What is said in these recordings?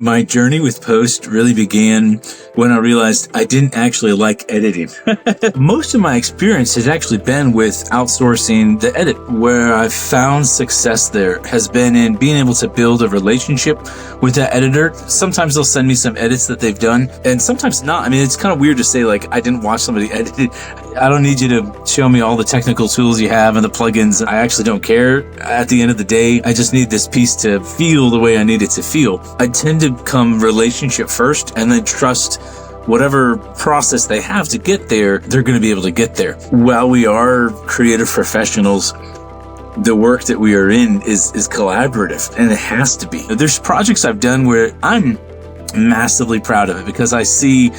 My journey with post really began when I realized I didn't actually like editing. Most of my experience has actually been with outsourcing the edit. Where I've found success there has been in being able to build a relationship with that editor. Sometimes they'll send me some edits that they've done, and sometimes not. I mean, it's kind of weird to say, like, I didn't watch somebody edit it. I don't need you to show me all the technical tools you have and the plugins. I actually don't care. At the end of the day, I just need this piece to feel the way I need it to feel. I tend to come relationship first and then trust whatever process they have to get there, they're going to be able to get there. While we are creative professionals, the work that we are in is collaborative, and it has to be. There's projects I've done where I'm massively proud of it because I see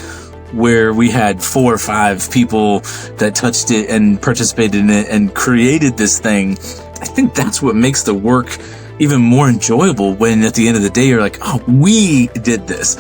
where we had 4 or 5 people that touched it and participated in it and created this thing. I think that's what makes the work even more enjoyable when at the end of the day you're like, oh, we did this.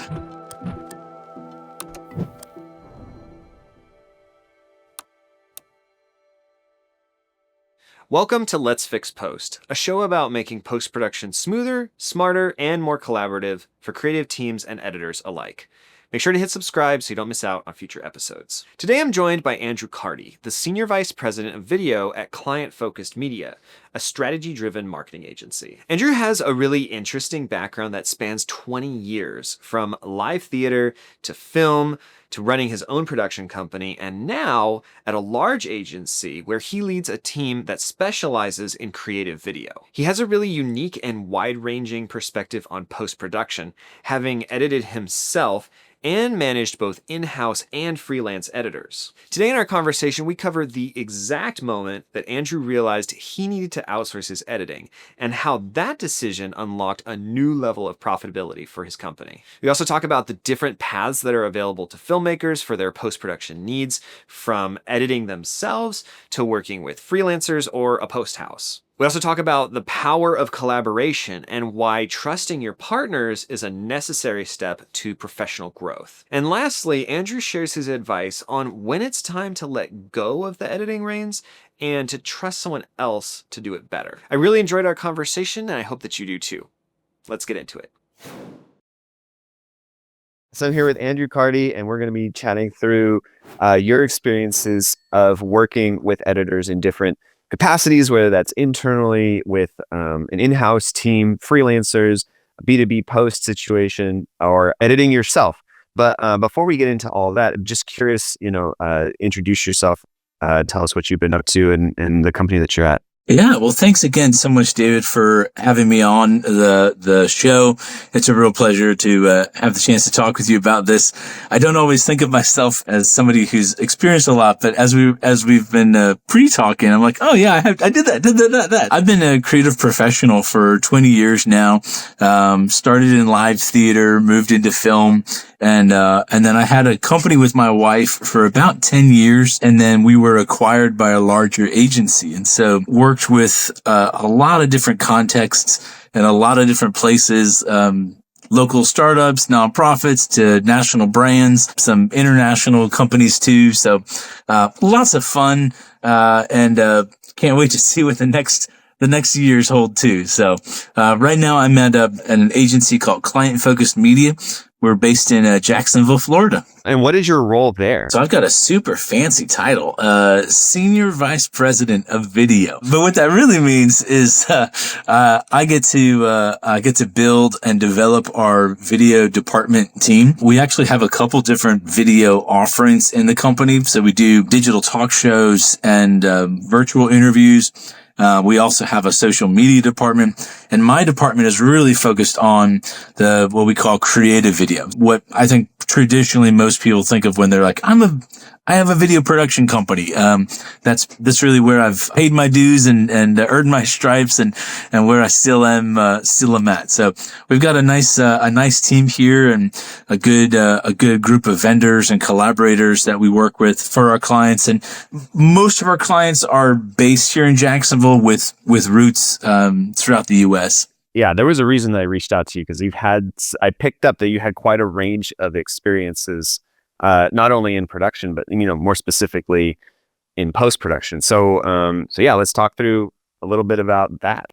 Welcome to Let's Fix Post, a show about making post-production smoother, smarter, and more collaborative for creative teams and editors alike. Make sure to hit subscribe so you don't miss out on future episodes. Today I'm joined by Andrew Cardy, the Senior Vice President of Video at Client Focused Media, a strategy-driven marketing agency. Andrew has a really interesting background that spans 20 years, from live theater to film, to running his own production company, and now at a large agency where he leads a team that specializes in creative video. He has a really unique and wide-ranging perspective on post-production, having edited himself and managed both in-house and freelance editors. Today in our conversation, we cover the exact moment that Andrew realized he needed to outsource his editing and how that decision unlocked a new level of profitability for his company. We also talk about the different paths that are available to filmmakers for their post-production needs, from editing themselves to working with freelancers or a post house. We also talk about the power of collaboration and why trusting your partners is a necessary step to professional growth. And lastly, Andrew shares his advice on when it's time to let go of the editing reins and to trust someone else to do it better. I really enjoyed our conversation, and I hope that you do too. Let's get into it. So I'm here with Andrew Cardy, and we're going to be chatting through your experiences of working with editors in different capacities, whether that's internally with an in-house team, freelancers, a B2B post situation, or editing yourself. But before we get into all that, I'm just curious, introduce yourself, tell us what you've been up to and the company that you're at. Yeah, well, thanks again so much, David, for having me on the show. It's a real pleasure to have the chance to talk with you about this. I don't always think of myself as somebody who's experienced a lot, but as we've been pre-talking, I'm like, oh yeah, I did that. I've been a creative professional for 20 years now. Started in live theater, moved into film. And then I had a company with my wife for about 10 years, and then we were acquired by a larger agency. And so worked with a lot of different contexts and a lot of different places, local startups, nonprofits to national brands, some international companies too. So lots of fun, and can't wait to see what the next years hold too. So right now I'm at an agency called Client Focused Media. We're based in Jacksonville, Florida. And what is your role there? So I've got a super fancy title, Senior Vice President of Video. But what that really means is I get to build and develop our video department team. We actually have a couple different video offerings in the company. So we do digital talk shows and virtual interviews. We also have a social media department, and my department is really focused on what we call creative video. What I think traditionally most people think of when they're like, I have a video production company. That's really where I've paid my dues and earned my stripes and where I still am at. So we've got a nice team here and a good group of vendors and collaborators that we work with for our clients. And most of our clients are based here in Jacksonville with roots throughout the U.S. Yeah, there was a reason that I reached out to you because I picked up that you had quite a range of experiences, not only in production, but more specifically in post-production. So yeah, let's talk through a little bit about that.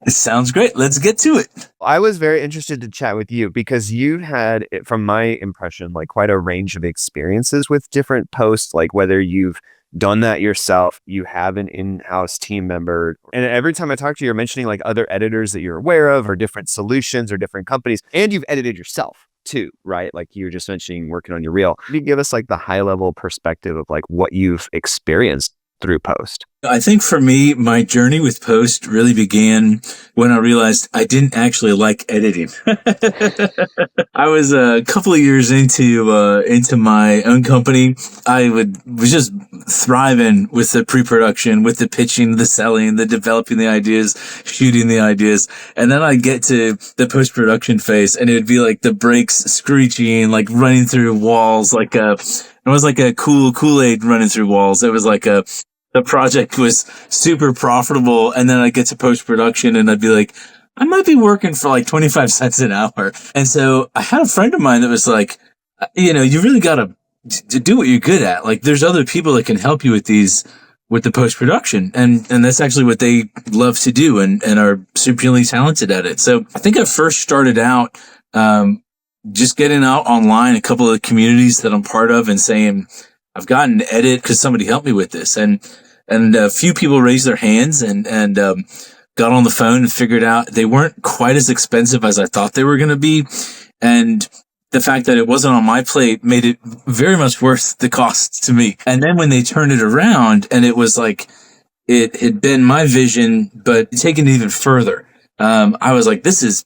It sounds great. Let's get to it. I was very interested to chat with you because you've had, from my impression, like quite a range of experiences with different posts, like whether you've done that yourself, you have an in-house team member. And every time I talk to you, you're mentioning like other editors that you're aware of or different solutions or different companies, and you've edited yourself too, right? Like you were just mentioning working on your reel. Can you give us like the high level perspective of like what you've experienced through post? I think for me, my journey with Post really began when I realized I didn't actually like editing. I was a couple of years into my own company. Was just thriving with the pre-production, with the pitching, the selling, the developing the ideas, shooting the ideas, and then I'd get to the post-production phase, and it would be like the brakes screeching, like running through walls, it was like a cool Kool-Aid running through walls. It was like the project was super profitable, and then I'd get to post-production and I'd be like, I might be working for like 25 cents an hour. And so I had a friend of mine that was like, you really got to do what you're good at. Like there's other people that can help you with the post-production. And that's actually what they love to do and are supremely talented at it. So I think I first started out, just getting out online, a couple of communities that I'm part of, and saying, I've gotten an edit because somebody helped me with this. And a few people raised their hands and got on the phone and figured out they weren't quite as expensive as I thought they were going to be. And the fact that it wasn't on my plate made it very much worth the cost to me. And then when they turned it around and it was like, it had been my vision, but taken it even further. I was like, this is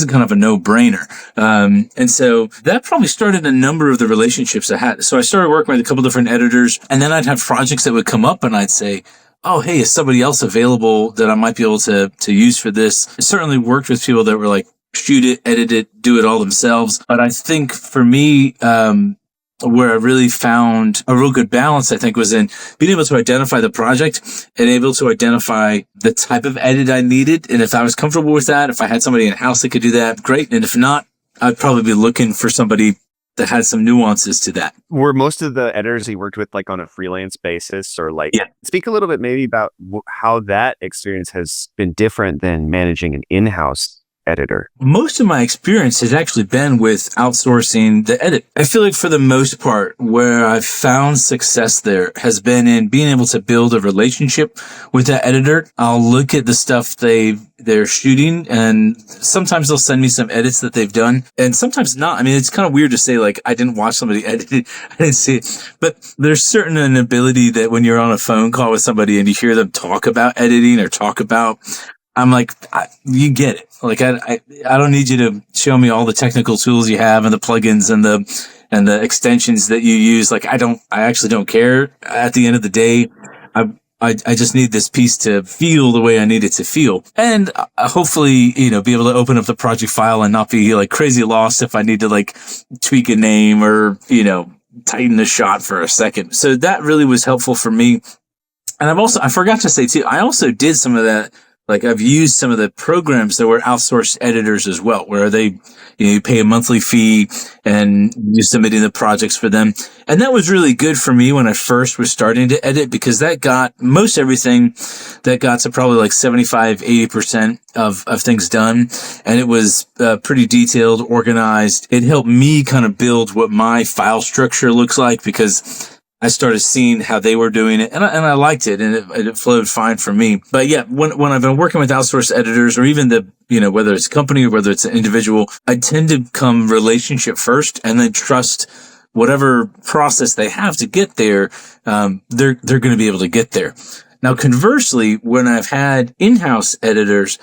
kind of a no-brainer. And so that probably started a number of the relationships I had. So I started working with a couple different editors, and then I'd have projects that would come up and I'd say, oh, hey, is somebody else available that I might be able to use for this? I certainly worked with people that were like, shoot it, edit it, do it all themselves. But I think for me, where I really found a real good balance, I think, was in being able to identify the project and able to identify the type of edit I needed. And if I was comfortable with that, if I had somebody in-house that could do that, great. And if not, I'd probably be looking for somebody that had some nuances to that. Were most of the editors you worked with like on a freelance basis, or like, Yeah. Speak a little bit maybe about how that experience has been different than managing an in-house editor? Most of my experience has actually been with outsourcing the edit. I feel like for the most part, where I've found success there has been in being able to build a relationship with that editor. I'll look at the stuff they're shooting, and sometimes they'll send me some edits that they've done, and sometimes not. I mean, it's kind of weird to say, like, I didn't watch somebody edit it, I didn't see it. But there's certain an ability that when you're on a phone call with somebody and you hear them talk about editing or talk about, I'm like, you get it. Like, I don't need you to show me all the technical tools you have and the plugins and the extensions that you use. Like, I actually don't care. At the end of the day, I just need this piece to feel the way I need it to feel. And hopefully, be able to open up the project file and not be like crazy lost if I need to like tweak a name or, tighten the shot for a second. So that really was helpful for me. And I forgot to say too, I also did some of that. Like, I've used some of the programs that were outsourced editors as well, where they, you pay a monthly fee and you're submitting the projects for them. And that was really good for me when I first was starting to edit, because that got most everything that got to probably like 75-80% of things done. And it was pretty detailed, organized. It helped me kind of build what my file structure looks like, because I started seeing how they were doing it, and I liked it, and it flowed fine for me. But yeah, when I've been working with outsourced editors, or even whether it's a company or whether it's an individual, I tend to come relationship first, and then trust whatever process they have to get there. They're going to be able to get there. Now, conversely, when I've had in-house editors,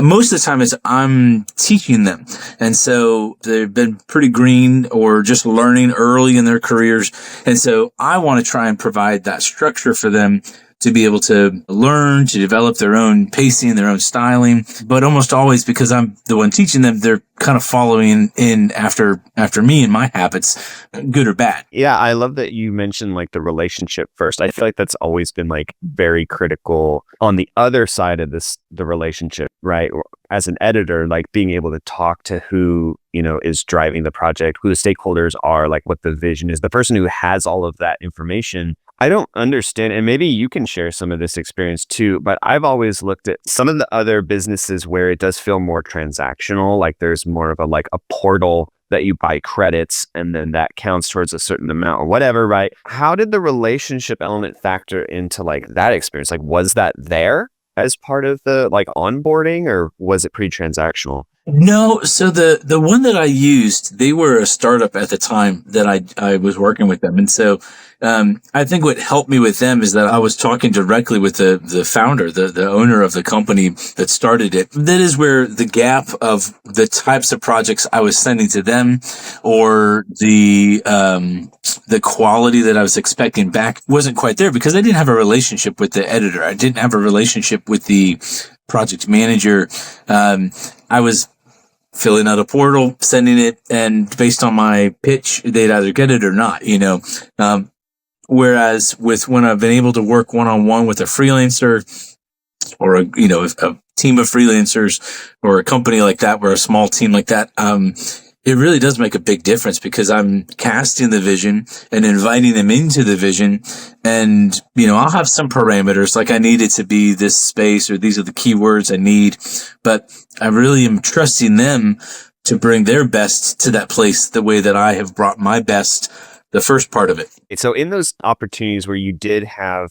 most of the time I'm teaching them. And so they've been pretty green or just learning early in their careers. And so I want to try and provide that structure for them to be able to learn, to develop their own pacing, their own styling. But almost always, because I'm the one teaching them, they're kind of following in after me and my habits, good or bad. Yeah, I love that you mentioned like the relationship first. I feel like that's always been like very critical on the other side of the relationship, right? as an editor, like being able to talk to who, is driving the project, who the stakeholders are, like what the vision is, the person who has all of that information. I don't understand, and maybe you can share some of this experience too, but I've always looked at some of the other businesses where it does feel more transactional, like there's more of a portal that you buy credits and then that counts towards a certain amount or whatever, right? How did the relationship element factor into like that experience? Like, was that there as part of the like onboarding, or was it pretty transactional? No, so the one that I used, they were a startup at the time that I was working with them. And so I think what helped me with them is that I was talking directly with the founder, the owner of the company that started it. That is where the gap of the types of projects I was sending to them, or the quality that I was expecting back, wasn't quite there, because I didn't have a relationship with the editor. I didn't have a relationship with the project manager. I was filling out a portal, sending it, and based on my pitch, they'd either get it or not, whereas with when I've been able to work one-on-one with a freelancer, or a team of freelancers, or a company like that, where a small team like that, it really does make a big difference, because I'm casting the vision and inviting them into the vision. And, I'll have some parameters, like I need it to be this space, or these are the keywords I need, but I really am trusting them to bring their best to that place the way that I have brought my best the first part of it. So in those opportunities where you did have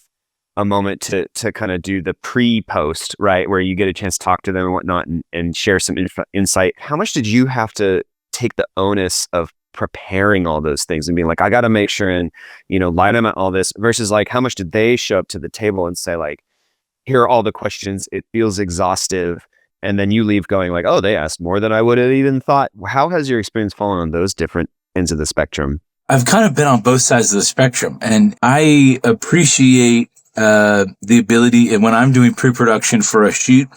a moment to kind of do the pre-post, right, where you get a chance to talk to them and whatnot, and share some insight, how much did you have to take the onus of preparing all those things and being like, I got to make sure and, line them out all this, versus like, how much did they show up to the table and say like, here are all the questions, it feels exhaustive, and then you leave going like, oh, they asked more than I would have even thought? How has your experience fallen on those different ends of the spectrum? I've kind of been on both sides of the spectrum, and I appreciate the ability, and when I'm doing pre-production for a shoot,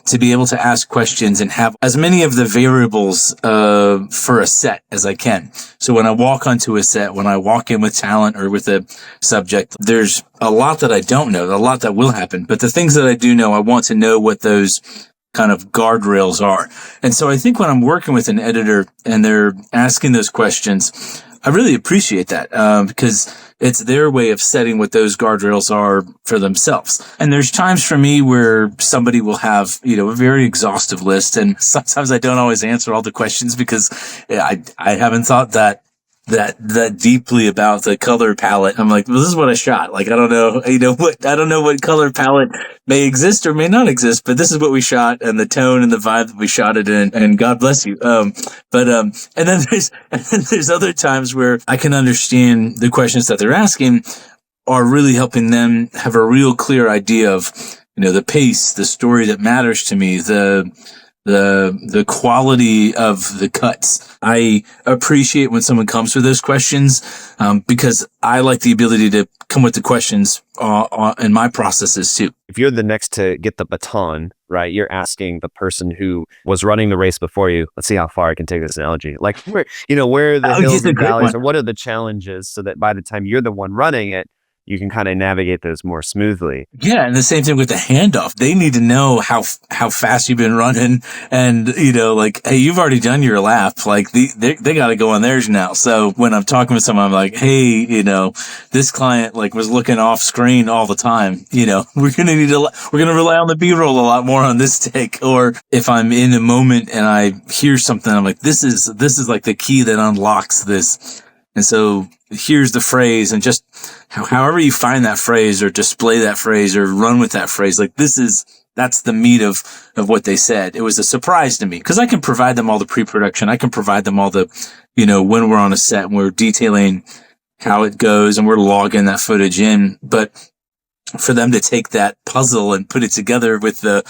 to be able to ask questions and have as many of the variables for a set as I can. So when I walk onto a set, when I walk in with talent or with a subject, there's a lot that I don't know, a lot that will happen. But the things that I do know, I want to know what those kind of guardrails are. And so I think when I'm working with an editor and they're asking those questions, I really appreciate that because it's their way of setting what those guardrails are for themselves. And there's times for me where somebody will have, a very exhaustive list. And sometimes I don't always answer all the questions because I haven't thought that deeply about the color palette. I'm like, well, this is what I shot. Like, I don't know, I don't know what color palette may exist or may not exist, but this is what we shot, and the tone and the vibe that we shot it in, and God bless you. And then there's other times where I can understand the questions that they're asking are really helping them have a real clear idea of, the pace, the story that matters to me, the quality of the cuts. I appreciate when someone comes with those questions because I like the ability to come with the questions in my processes too. If you're the next to get the baton, right, you're asking the person who was running the race before you, let's see how far I can take this analogy. Like, where are the hills and valleys, or what are the challenges, so that by the time you're the one running it, you can kind of navigate those more smoothly. Yeah, and the same thing with the handoff. They need to know how fast you've been running, and like, hey, you've already done your lap. Like they got to go on theirs now. So when I'm talking with someone, I'm like, hey, this client like was looking off screen all the time. We're gonna rely on the B-roll a lot more on this take. Or if I'm in a moment and I hear something, I'm like, this is like the key that unlocks this. And so here's the phrase, and just however you find that phrase or display that phrase or run with that phrase, like that's the meat of what they said. It was a surprise to me because I can provide them all the pre-production. I can provide them all the, when we're on a set and we're detailing how it goes and we're logging that footage in. But for them to take that puzzle and put it together with the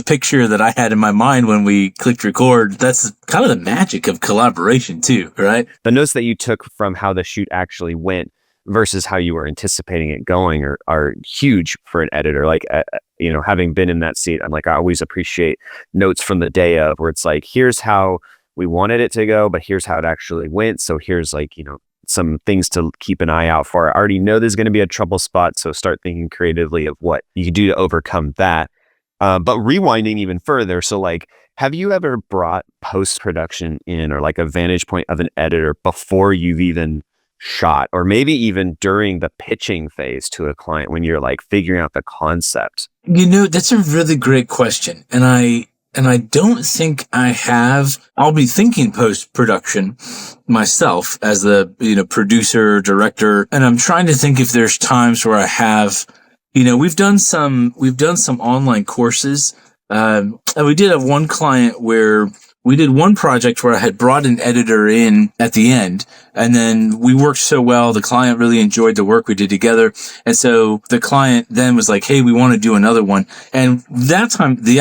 picture that I had in my mind when we clicked record, that's kind of the magic of collaboration too, right? The notes that you took from how the shoot actually went versus how you were anticipating it going are huge for an editor. Like, having been in that seat, I'm like, I always appreciate notes from the day of, where it's like, here's how we wanted it to go, but here's how it actually went. So here's like, some things to keep an eye out for. I already know there's going to be a trouble spot, so start thinking creatively of what you can do to overcome that. But rewinding even further, so like Have you ever brought post-production in, or like a vantage point of an editor before you've even shot, or maybe even during the pitching phase to a client when you're like figuring out the concept? That's a really great question. And I don't think I have. I'll be thinking post-production myself as the, producer, director. And I'm trying to think if there's times where I have, we've done some online courses. And we did have one client where we did one project where I had brought an editor in at the end, and then we worked so well. The client really enjoyed the work we did together. And so the client then was like, hey, we want to do another one. And that time, the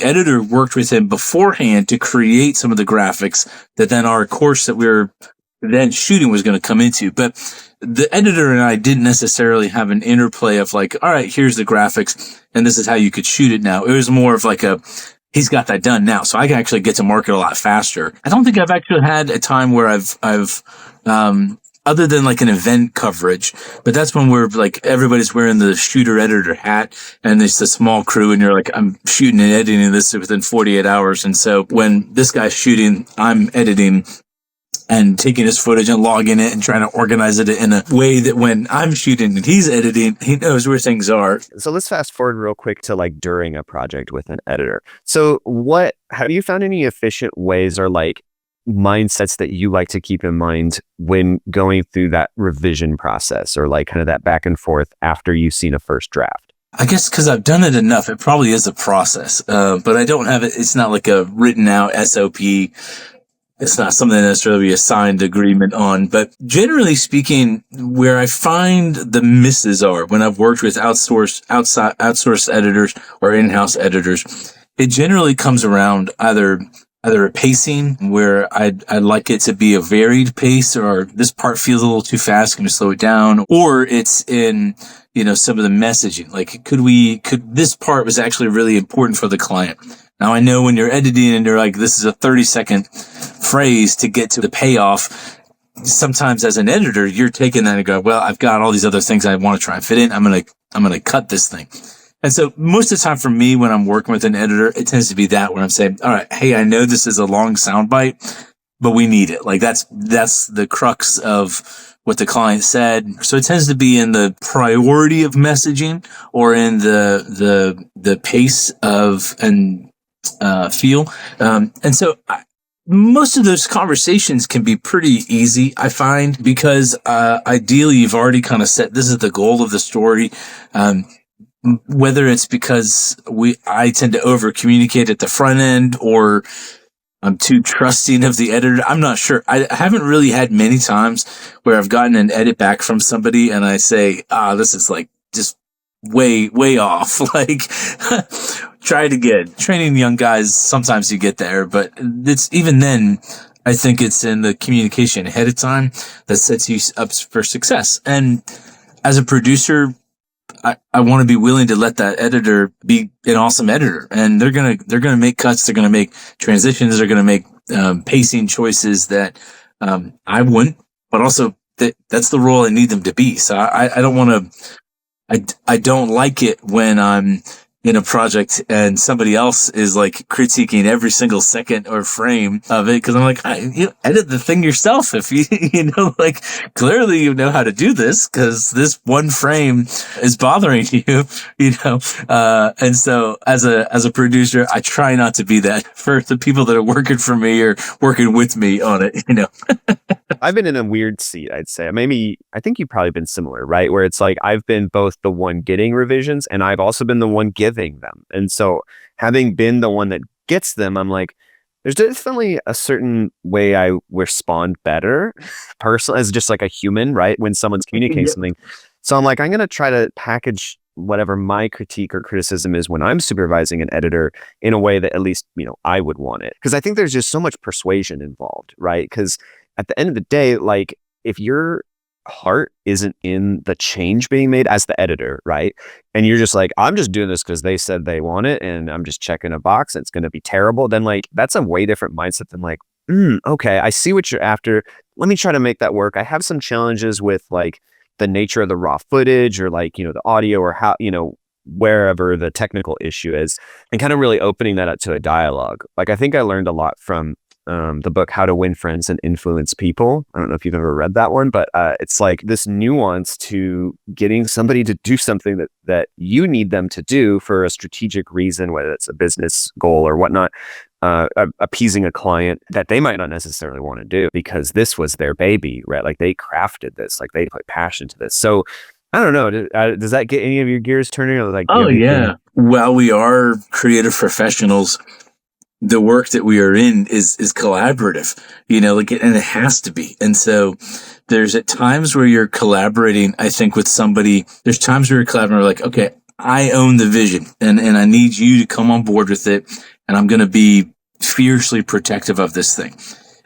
editor worked with him beforehand to create some of the graphics that then our course that we were then shooting was going to come into. But the editor and I didn't necessarily have an interplay of like, all right, here's the graphics and this is how you could shoot it now. It was more of like he's got that done now, so I can actually get to market a lot faster. I don't think I've actually had a time where I've other than like an event coverage, but that's when we're like, everybody's wearing the shooter editor hat and it's a small crew and you're like, I'm shooting and editing this within 48 hours. And so when this guy's shooting, I'm editing and taking his footage and logging it and trying to organize it in a way that when I'm shooting and he's editing, he knows where things are. So let's fast forward real quick to like during a project with an editor. So have you found any efficient ways or like mindsets that you like to keep in mind when going through that revision process, or like kind of that back and forth after you've seen a first draft? I guess because I've done it enough, it probably is a process, but I don't have it. It's not like a written out SOP. It's not something that necessarily be a signed agreement on, but generally speaking, where I find the misses are when I've worked with outsourced editors or in-house editors, it generally comes around either a pacing where I'd like it to be a varied pace, or this part feels a little too fast, can we slow it down? Or it's in, some of the messaging. Like, this part was actually really important for the client. Now I know when you're editing and you're like, this is a 30-second phrase to get to the payoff. Sometimes as an editor, you're taking that and go, well, I've got all these other things I want to try and fit in. I'm going to cut this thing. And so most of the time for me, when I'm working with an editor, it tends to be that when I'm saying, all right, hey, I know this is a long soundbite, but we need it. Like that's the crux of what the client said. So it tends to be in the priority of messaging or in the pace of and feel. And so most of those conversations can be pretty easy, I find, because ideally you've already kind of set, this is the goal of the story. Whether it's because I tend to over communicate at the front end, or I'm too trusting of the editor. I'm not sure. I haven't really had many times where I've gotten an edit back from somebody and I say, this is like just way off. Like, try it again. Training young guys, sometimes you get there, but it's even then, I think it's in the communication ahead of time that sets you up for success. And as a producer, I want to be willing to let that editor be an awesome editor, and they're gonna make cuts, they're gonna make transitions, they're gonna make pacing choices that I wouldn't, but also that's the role I need them to be. So I don't want to. I don't like it when I'm in a project and somebody else is like critiquing every single second or frame of it, because I'm like, edit the thing yourself if you like, clearly you know how to do this, because this one frame is bothering you. And so as a producer, I try not to be that for the people that are working for me or working with me on it. I've been in a weird seat, I'd say. I think you've probably been similar, right? Where it's like I've been both the one getting revisions and I've also been the one giving them. And so having been the one that gets them, I'm like, there's definitely a certain way I respond better personally as just like a human, right? When someone's communicating something. So I'm like, I'm going to try to package whatever my critique or criticism is when I'm supervising an editor in a way that at least, I would want it. Because I think there's just so much persuasion involved, right? Because at the end of the day, like, if your heart isn't in the change being made as the editor, right? And you're just like, I'm just doing this because they said they want it and I'm just checking a box and it's going to be terrible. Then like, that's a way different mindset than like, okay, I see what you're after. Let me try to make that work. I have some challenges with like the nature of the raw footage or like, the audio or how, wherever the technical issue is, and kind of really opening that up to a dialogue. Like, I think I learned a lot from the book How to Win Friends and Influence People. I don't know if you've ever read that one, but it's like this nuance to getting somebody to do something that you need them to do for a strategic reason, whether it's a business goal or whatnot, appeasing a client that they might not necessarily want to do because this was their baby, right? Like they crafted this, like they put passion to this. So I don't know. Does that get any of your gears turning? Or like, Oh, yeah. Well, we are creative professionals. The work that we are in is collaborative, like, and it has to be. And so there's at times where you're collaborating, I think, with somebody. There's times where you're collaborating, like, okay, I own the vision and I need you to come on board with it. And I'm going to be fiercely protective of this thing.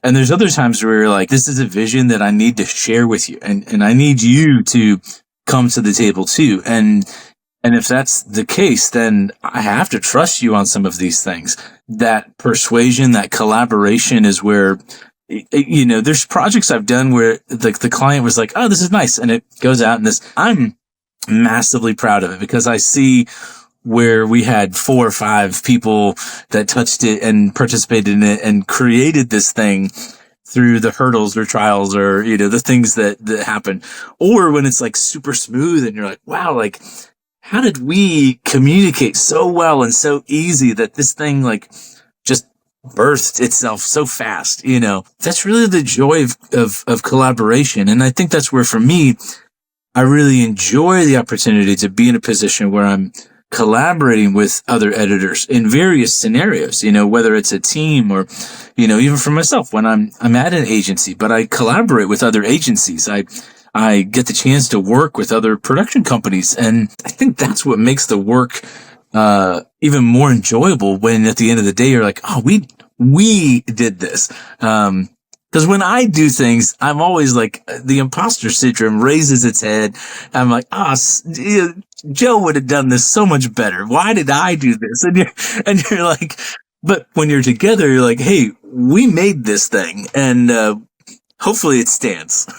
And there's other times where you're like, this is a vision that I need to share with you. And I need you to come to the table too. And if that's the case, then I have to trust you on some of these things. That persuasion, that collaboration is where, there's projects I've done where the client was like, oh, this is nice. And it goes out and I'm massively proud of it because I see where we had 4 or 5 people that touched it and participated in it and created this thing through the hurdles or trials or, the things that happen. Or when it's like super smooth and you're like, wow, like, how did we communicate so well and so easy that this thing like just birthed itself so fast? That's really the joy of collaboration. And I think that's where, for me, I really enjoy the opportunity to be in a position where I'm collaborating with other editors in various scenarios, whether it's a team or, even for myself when I'm at an agency, but I collaborate with other agencies. I get the chance to work with other production companies. And I think that's what makes the work even more enjoyable when at the end of the day, you're like, oh, we did this. Because when I do things, I'm always like, the imposter syndrome raises its head. I'm like, Joe would have done this so much better. Why did I do this? And you're like, but when you're together, you're like, hey, we made this thing. And hopefully it stands.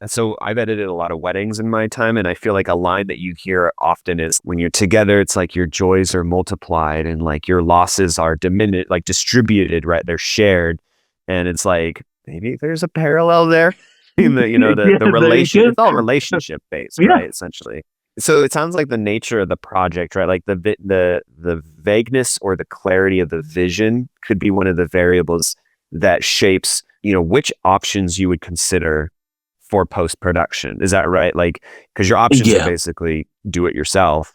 So I've edited a lot of weddings in my time, and I feel like a line that you hear often is when you're together, it's like your joys are multiplied and like your losses are diminished, like distributed, right? They're shared. And it's like, maybe there's a parallel there in the, the relation. It's all relationship based, right? Essentially. So it sounds like the nature of the project, right? Like the vagueness or the clarity of the vision could be one of the variables that shapes, which options you would consider for post-production. Is that right? Like, because your options are basically do it yourself,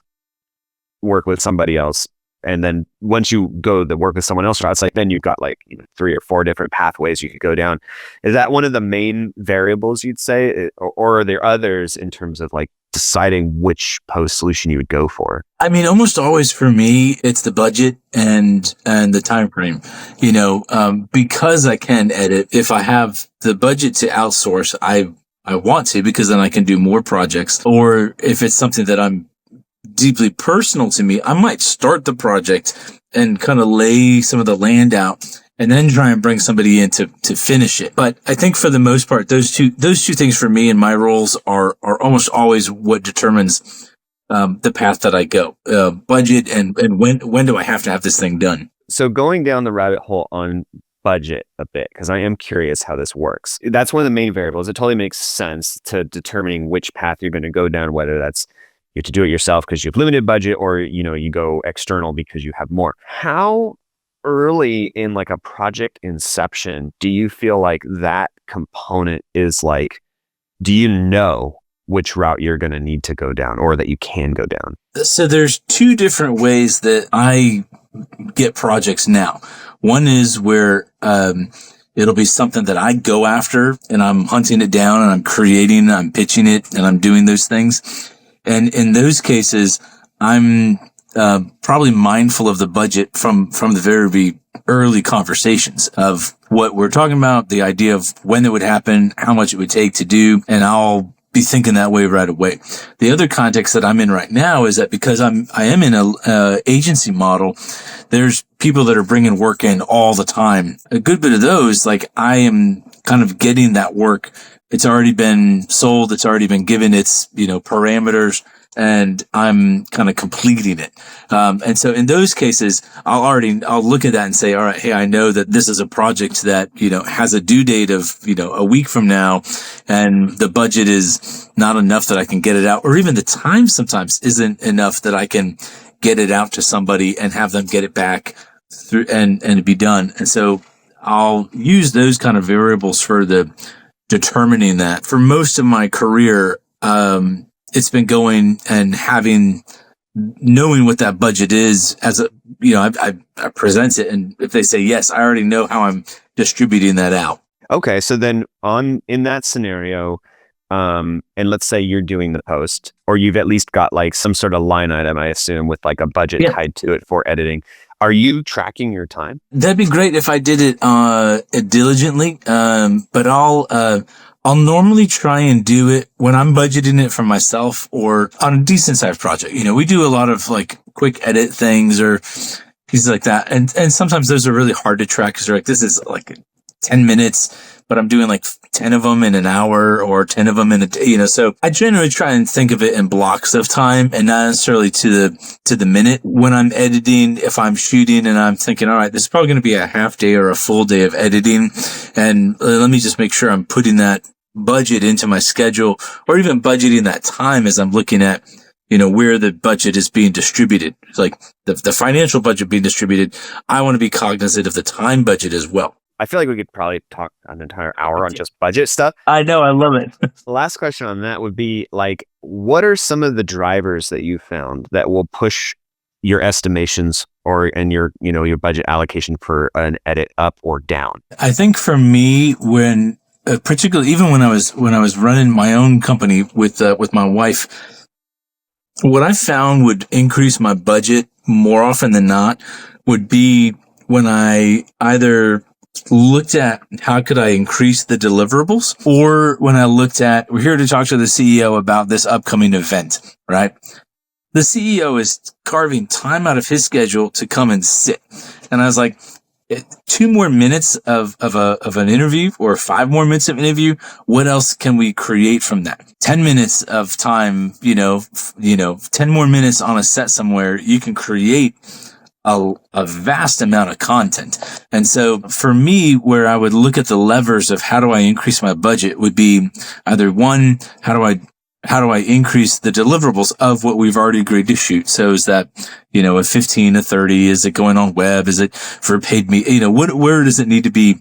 work with somebody else. And then once you go to work with someone else, it's like, then you've got like 3 or 4 different pathways you could go down. Is that one of the main variables you'd say? Or are there others in terms of like deciding which post solution you would go for? I mean, almost always for me, it's the budget and the time frame, because I can edit. If I have the budget to outsource, I want to, because then I can do more projects. Or if it's something that I'm deeply personal to me, I might start the project and kind of lay some of the land out and then try and bring somebody in to finish it. But I think for the most part, those two things for me and my roles are almost always what determines the path that I go. Budget and when do I have to have this thing done? So going down the rabbit hole on budget a bit, because I am curious how this works. That's one of the main variables. It totally makes sense to determining which path you're going to go down, whether that's you have to do it yourself because you have limited budget, or you go external because you have more. How early in like a project inception do you feel like that component is like, do you know which route you're going to need to go down or that you can go down? So there's 2 different ways that I get projects now. One is where it'll be something that I go after and I'm hunting it down and I'm creating, I'm pitching it, and I'm doing those things. And in those cases, I'm probably mindful of the budget from the very early conversations of what we're talking about, the idea of when it would happen, how much it would take to do, and I'll be thinking that way right away. The other context that I'm in right now is that because I am in a agency model, there's people that are bringing work in all the time. A good bit of those, like I am kind of getting that work. It's already been sold. It's already been given its, parameters. and I'm kind of completing it. And so in those cases, I'll look at that and say, all right, hey, I know that this is a project that, has a due date of, a week from now, and the budget is not enough that I can get it out, or even the time sometimes isn't enough that I can get it out to somebody and have them get it back through and be done. And so I'll use those kind of variables for the determining that. For most of my career, it's been going and knowing what that budget is as a, I present it. And if they say yes, I already know how I'm distributing that out. Okay. So then in that scenario, and let's say you're doing the post, or you've at least got like some sort of line item, I assume, with like a budget tied to it for editing. Are you tracking your time? That'd be great if I did it diligently. But I'll normally try and do it when I'm budgeting it for myself or on a decent sized project. We do a lot of like quick edit things or pieces like that. And sometimes those are really hard to track because they're like, this is like 10 minutes, but I'm doing like 10 of them in an hour or 10 of them in a day, so I generally try and think of it in blocks of time and not necessarily to the minute when I'm editing. If I'm shooting and I'm thinking, all right, this is probably going to be a half day or a full day of editing, and let me just make sure I'm putting that budget into my schedule, or even budgeting that time as I'm looking at, where the budget is being distributed. It's like the financial budget being distributed. I want to be cognizant of the time budget as well. I feel like we could probably talk an entire hour on just budget stuff. I know. I love it. The last question on that would be like, what are some of the drivers that you found that will push your estimations and your budget allocation for an edit up or down? I think for me, when particularly even when I was running my own company with my wife, what I found would increase my budget more often than not would be when I either looked at how could I increase the deliverables, or when I looked at, we're here to talk to the CEO about this upcoming event, right? The CEO is carving time out of his schedule to come and sit. And I was like, 2 more minutes of an interview or 5 more minutes of interview. What else can we create from that? 10 minutes of time, 10 more minutes on a set somewhere, you can create a vast amount of content. And so for me, where I would look at the levers of how do I increase my budget would be either one, how do I increase the deliverables of what we've already agreed to shoot? So is that, a 15, a 30? Is it going on web? Is it for paid media? Where does it need to be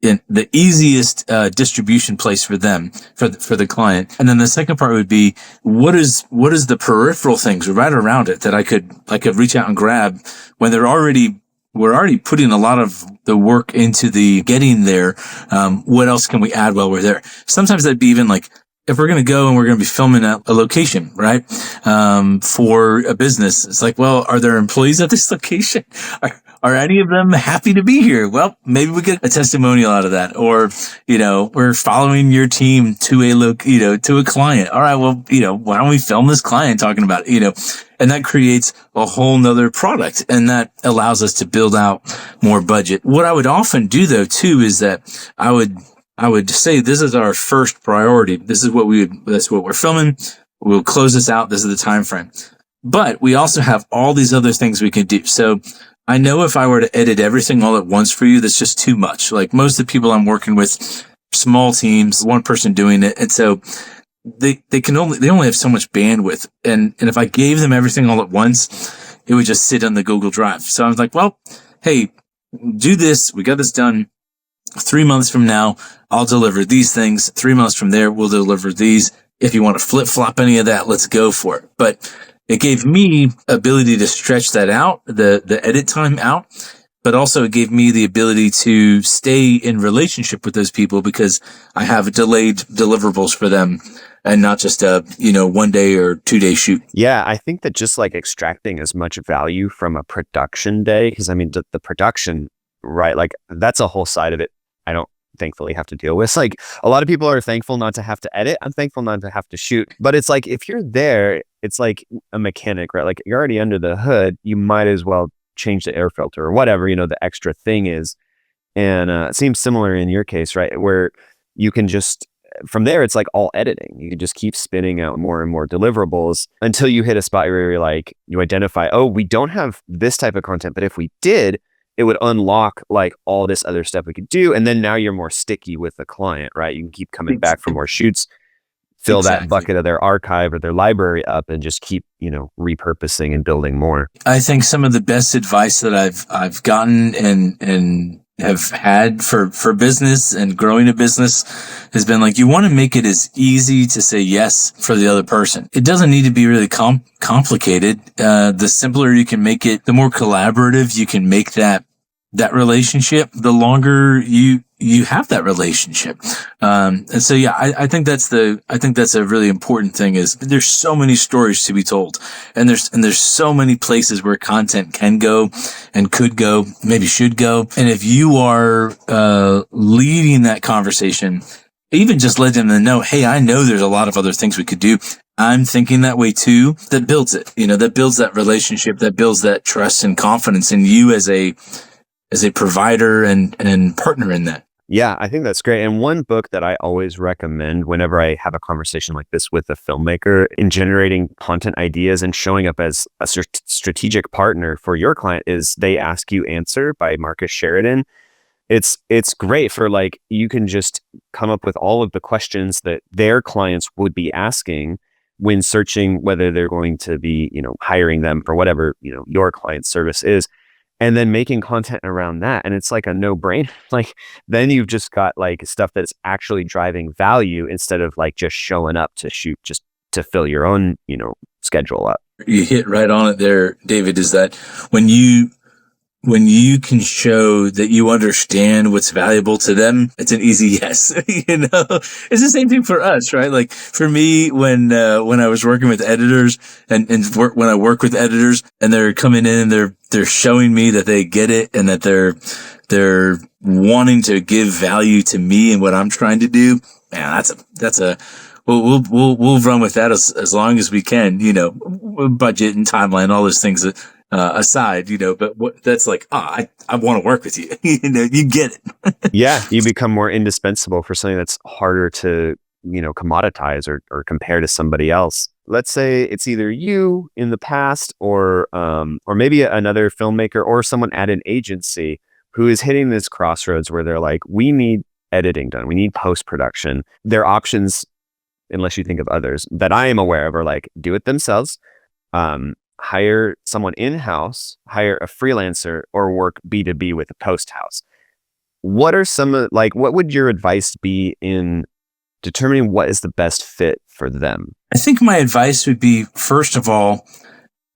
in the easiest distribution place for them, for the client? And then the second part would be, what is the peripheral things right around it that I could reach out and grab when we're already putting a lot of the work into the getting there. What else can we add while we're there? Sometimes that'd be even like, if we're going to go and we're going to be filming at a location, right? For a business, it's like, well, are there employees at this location? Are any of them happy to be here? Well, maybe we get a testimonial out of that. Or, we're following your team to to a client. All right. Well, why don't we film this client talking about it, and that creates a whole nother product, and that allows us to build out more budget. What I would often do though, too, is that I would say this is our first priority. That's what we're filming. We'll close this out. This is the time frame. But we also have all these other things we can do. So I know if I were to edit everything all at once for you, that's just too much. Like most of the people I'm working with, small teams, one person doing it. And so they only have so much bandwidth. And if I gave them everything all at once, it would just sit on the Google Drive. So I was like, well, hey, do this. We got this done. 3 months from now, I'll deliver these things. 3 months from there, we'll deliver these. If you want to flip flop any of that, let's go for it. But it gave me ability to stretch that out, the edit time out, but also it gave me the ability to stay in relationship with those people because I have delayed deliverables for them and not just a, 1 day or 2 day shoot. Yeah, I think that just like extracting as much value from a production day, because the production, right, like that's a whole side of it I don't thankfully have to deal with. It's like a lot of people are thankful not to have to edit. I'm thankful not to have to shoot. But it's like if you're there, it's like a mechanic, right? Like you're already under the hood. You might as well change the air filter or whatever, the extra thing is. And it seems similar in your case, right? Where you can just from there, it's like all editing. You can just keep spinning out more and more deliverables until you hit a spot where you're like, you identify, oh, we don't have this type of content, but if we did, it would unlock like all this other stuff we could do. And then now you're more sticky with the client, right? You can keep coming back for more shoots, fill that bucket of their archive or their library up, and just keep, repurposing and building more. I think some of the best advice that I've gotten and have had for business and growing a business has been like, you want to make it as easy to say yes for the other person. It doesn't need to be really complicated. The simpler you can make it, the more collaborative you can make that relationship, the longer you have that relationship. And so, yeah, I think that's a really important thing is there's so many stories to be told, and there's so many places where content can go and could go, maybe should go. And if you are, leading that conversation, even just let them know, hey, I know there's a lot of other things we could do. I'm thinking that way too. That builds it, that builds that relationship, that builds that trust and confidence in you as a provider and partner in that. Yeah, I think that's great. And one book that I always recommend whenever I have a conversation like this with a filmmaker in generating content ideas and showing up as a strategic partner for your client is They Ask You Answer by Marcus Sheridan. It's great for like, you can just come up with all of the questions that their clients would be asking when searching whether they're going to be, hiring them for whatever, your client's service is. And then making content around that. And it's like a no-brainer. Like, then you've just got like stuff that's actually driving value instead of like just showing up to shoot just to fill your own, schedule up. You hit right on it there, David, is that when you can show that you understand what's valuable to them, it's an easy yes. It's the same thing for us, right? Like for me, when I was working with editors when I work with editors and they're coming in and they're showing me that they get it and that they're wanting to give value to me and what I'm trying to do. Man, we'll run with that as long as we can, budget and timeline, all those things aside, but that's like, I want to work with you. You get it. Yeah. You become more indispensable for something that's harder to, commoditize or compare to somebody else. Let's say it's either you in the past or maybe another filmmaker or someone at an agency who is hitting this crossroads where they're like, we need editing done. We need post-production. Their options, unless you think of others that I am aware of, are like, do it themselves, hire someone in-house, hire a freelancer, or work B2B with a post house. What are what would your advice be in determining what is the best fit for them? I think my advice would be, first of all,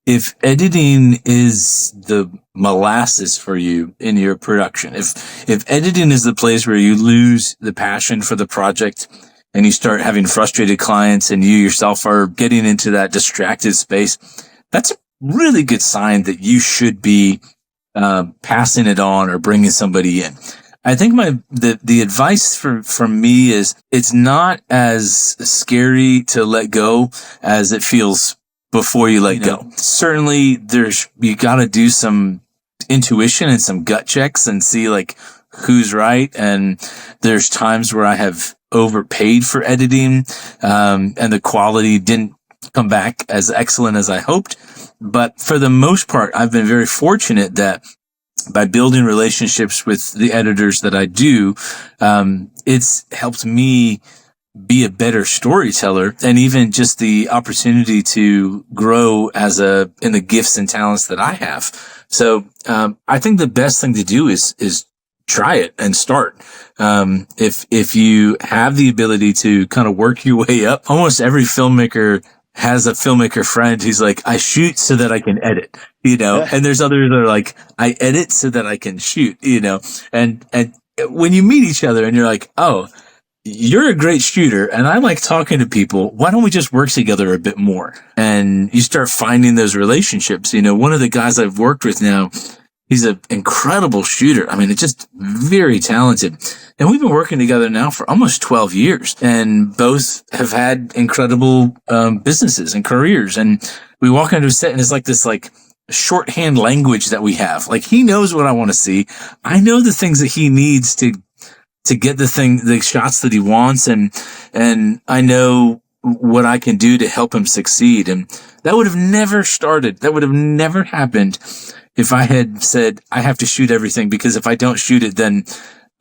if editing is the molasses for you in your production, if editing is the place where you lose the passion for the project and you start having frustrated clients and you yourself are getting into that distracted space, that's a really good sign that you should be passing it on or bringing somebody in. I think the advice from me is it's not as scary to let go as it feels before you let go. Certainly you got to do some intuition and some gut checks and see like who's right. And there's times where I have overpaid for editing, and the quality didn't come back as excellent as I hoped. But for the most part, I've been very fortunate that by building relationships with the editors that I do, it's helped me be a better storyteller, and even just the opportunity to grow in the gifts and talents that I have. So, I think the best thing to do is try it and start. If you have the ability to kind of work your way up, almost every filmmaker has a filmmaker friend who's like, I shoot so that I can edit, and there's others that are like, I edit so that I can shoot, and when you meet each other and you're like, oh, you're a great shooter and I like talking to people, why don't we just work together a bit more? And you start finding those relationships. One of the guys I've worked with now, he's an incredible shooter. I mean, it's just very talented. And we've been working together now for almost 12 years and both have had incredible businesses and careers. And we walk into a set and it's like this shorthand language that we have. Like, he knows what I want to see. I know the things that he needs to to get the shots that he wants. And I know what I can do to help him succeed. And that would have never started. That would have never happened if I had said, I have to shoot everything, because if I don't shoot it, then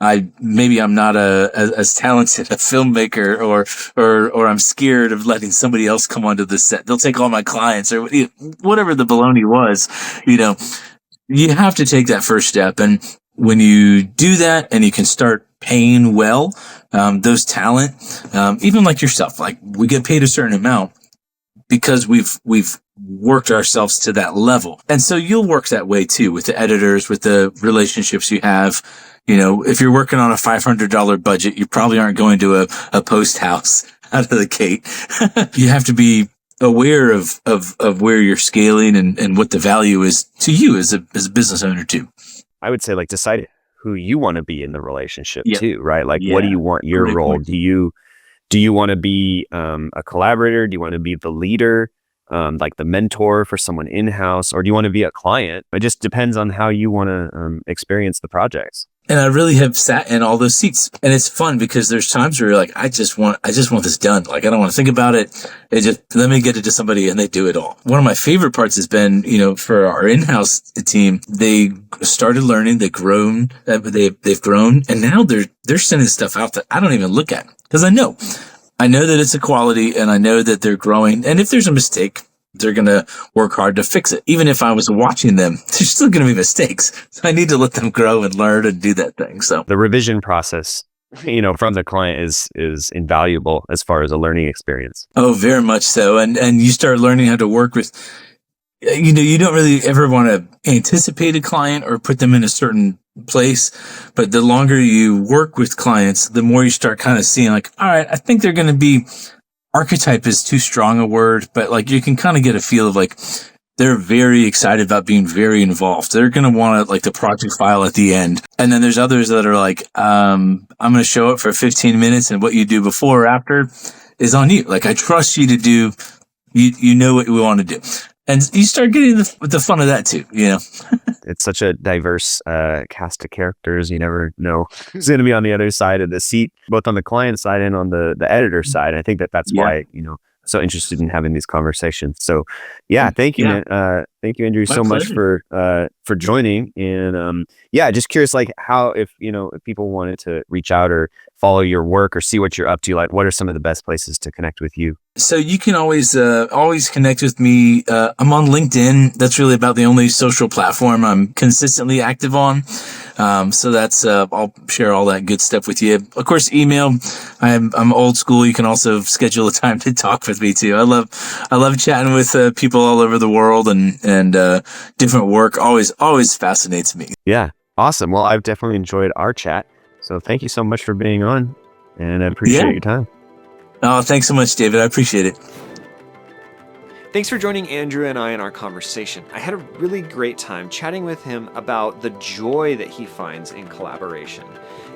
I'm not as talented a filmmaker, or I'm scared of letting somebody else come onto the set. They'll take all my clients, or whatever the baloney was. You have to take that first step. And when you do that and you can start paying well, those talent, even like yourself, like we get paid a certain amount because we've worked ourselves to that level. And so you'll work that way too, with the editors, with the relationships you have. If you're working on a $500 budget, you probably aren't going to a post house out of the gate. You have to be aware of where you're scaling and what the value is to you as a business owner too. I would say like decide who you want to be in the relationship too, right? Like Yeah. What do you want your Great role? point. Do you want to be a collaborator? Do you want to be the leader, like the mentor for someone in-house, or do you want to be a client? It just depends on how you want to experience the projects. And I really have sat in all those seats, and it's fun because there's times where you're like, I just want this done. Like, I don't want to think about it. Let me get it to somebody and they do it all. One of my favorite parts has been, for our in-house team, they started learning, they've grown, and now they're sending stuff out that I don't even look at, because I know that it's a quality, and I know that they're growing. And if there's a mistake, they're going to work hard to fix it. Even if I was watching them, there's still going to be mistakes. So I need to let them grow and learn and do that thing. So the revision process, from the client is invaluable as far as a learning experience. Oh, very much so. And you start learning how to work with, you don't really ever want to anticipate a client or put them in a certain place. But the longer you work with clients, the more you start kind of seeing like, all right, I think they're going to be, archetype is too strong a word, but like you can kind of get a feel of like they're very excited about being very involved. They're going to want the project file at the end. And then there's others that are like, I'm going to show up for 15 minutes and what you do before or after is on you. Like, I trust you to do, you know what we want to do. And you start getting the fun of that too, It's such a diverse cast of characters. You never know who's going to be on the other side of the seat, both on the client side and on the editor side. I think that's why, so interested in having these conversations. So thank you, man. Thank you, Andrew, so much for joining. And just curious, like how, if people wanted to reach out or follow your work or see what you're up to, like what are some of the best places to connect with you? So you can always connect with me. I'm on LinkedIn. That's really about the only social platform I'm consistently active on. So that's I'll share all that good stuff with you. Of course, email. I'm old school. You can also schedule a time to talk with me too. I love chatting with people all over the world and different work. Always fascinates me. Yeah, awesome. Well, I've definitely enjoyed our chat. So thank you so much for being on, and I appreciate your time. Oh, thanks so much, David. I appreciate it. Thanks for joining Andrew and I in our conversation. I had a really great time chatting with him about the joy that he finds in collaboration.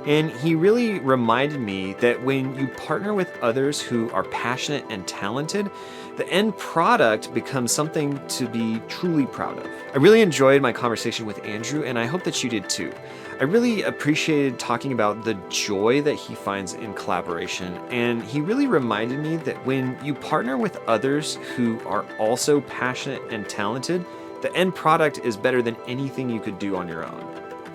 And he really reminded me that when you partner with others who are passionate and talented, the end product becomes something to be truly proud of. I really enjoyed my conversation with Andrew, and I hope that you did too. I really appreciated talking about the joy that he finds in collaboration, and he really reminded me that when you partner with others who are also passionate and talented, the end product is better than anything you could do on your own.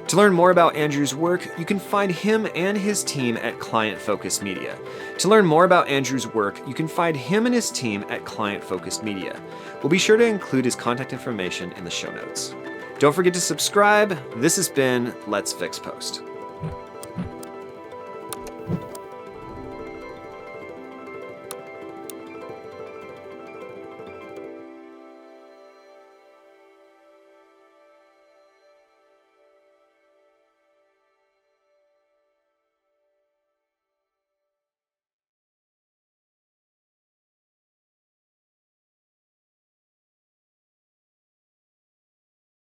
To learn more about Andrew's work, you can find him and his team at Client Focused Media. To learn more about Andrew's work, you can find him and his team at Client Focused Media. We'll be sure to include his contact information in the show notes. Don't forget to subscribe. This has been Let's Fix Post.